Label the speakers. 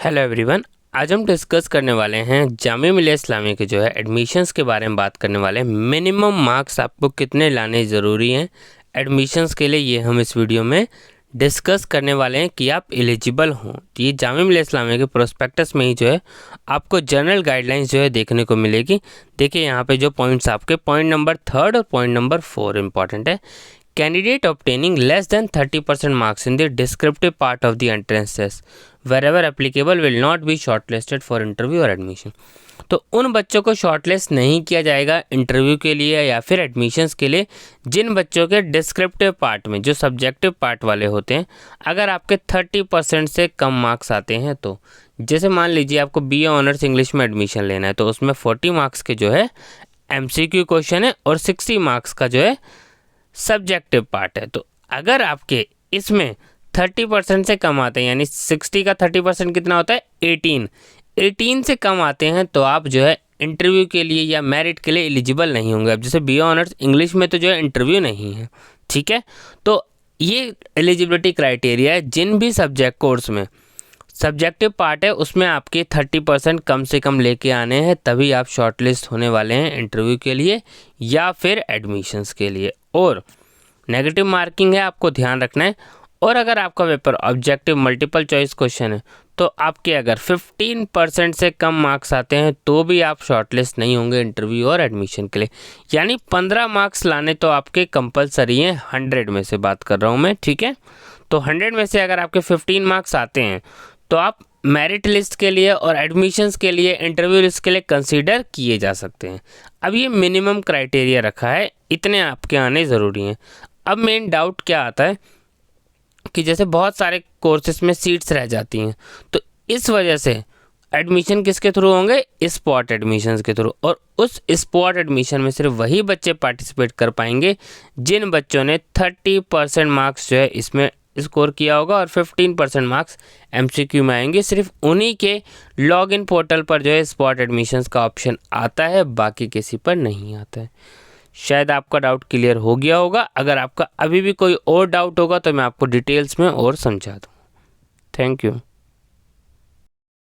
Speaker 1: Hello everyone, आज हम discuss करने वाले हैं जामिया मिलिया इस्लामिया के जो है एडमिशन्स के बारे में बात करने वाले हैं। मिनिमम मार्क्स आपको कितने लाने ज़रूरी हैं एडमिशन्स के लिए, ये हम इस वीडियो में डिस्कस करने वाले हैं कि आप एलिजिबल हों। तो ये जामिया मिलिया इस्लामिया के प्रोस्पेक्टस में ही जो है आपको जनरल गाइडलाइंस जो है देखने को मिलेगी। देखिए यहाँ पे जो पॉइंट्स आपके पॉइंट नंबर 3 और पॉइंट नंबर 4 इंपॉर्टेंट है। Candidate obtaining less than 30% marks in the descriptive part of the entrance test wherever applicable will not be shortlisted for interview or admission। तो उन बच्चों को शॉर्टलिस्ट नहीं किया जाएगा इंटरव्यू के लिए या फिर एडमिशन्स के लिए जिन बच्चों के डिस्क्रिप्टिव पार्ट में, जो सब्जेक्टिव पार्ट वाले होते हैं, अगर आपके 30% से कम मार्क्स आते हैं। तो जैसे मान लीजिए आपको BA ऑनर्स इंग्लिश में एडमिशन लेना है, तो उसमें 40 मार्क्स के जो है MCQ क्वेश्चन है और 60 मार्क्स का जो है सब्जेक्टिव पार्ट है। तो अगर आपके इसमें 30% से कम आते हैं, यानी 60 का 30% कितना होता है 18 से कम आते हैं, तो आप जो है इंटरव्यू के लिए या मेरिट के लिए एलिजिबल नहीं होंगे। अब जैसे BA ऑनर्स इंग्लिश में तो जो है इंटरव्यू नहीं है, ठीक है। तो ये एलिजिबिलिटी क्राइटेरिया है, जिन भी सब्जेक्ट कोर्स में सब्जेक्टिव पार्ट है उसमें आपके 30% कम से कम लेके आने हैं, तभी आप शॉर्टलिस्ट होने वाले हैं इंटरव्यू के लिए या फिर एडमिशन्स के लिए। और नेगेटिव मार्किंग है, आपको ध्यान रखना है। और अगर आपका paper objective multiple choice question है, तो आपके अगर 15% से कम मार्क्स आते हैं तो भी आप शॉर्टलिस्ट नहीं होंगे इंटरव्यू और एडमिशन के लिए। यानी 15 मार्क्स लाने तो आपके कंपलसरी हैं, 100 में से बात कर रहा हूँ मैं, ठीक है। तो 100 में से अगर आपके 15 मार्क्स आते हैं तो आप मेरिट लिस्ट के लिए और एडमिशन्स के लिए, इंटरव्यू लिस्ट के लिए कंसीडर किए जा सकते हैं। अब ये मिनिमम क्राइटेरिया रखा है, इतने आपके आने ज़रूरी हैं। अब मेन डाउट क्या आता है कि जैसे बहुत सारे कोर्सेज में सीट्स रह जाती हैं, तो इस वजह से एडमिशन किसके थ्रू होंगे, स्पॉट एडमिशन्स के थ्रू। और उस स्पॉट एडमिशन में सिर्फ वही बच्चे पार्टिसिपेट कर पाएंगे जिन बच्चों ने 30% मार्क्स जो है इसमें स्कोर किया होगा और 15% मार्क्स MCQ में आएंगे। सिर्फ उन्हीं के लॉगिन पोर्टल पर जो है स्पॉट एडमिशन्स का ऑप्शन आता है, बाकी किसी पर नहीं आता है। शायद आपका डाउट क्लियर हो गया होगा। अगर आपका अभी भी कोई और डाउट होगा तो मैं आपको डिटेल्स में और समझा दूँ। Thank you.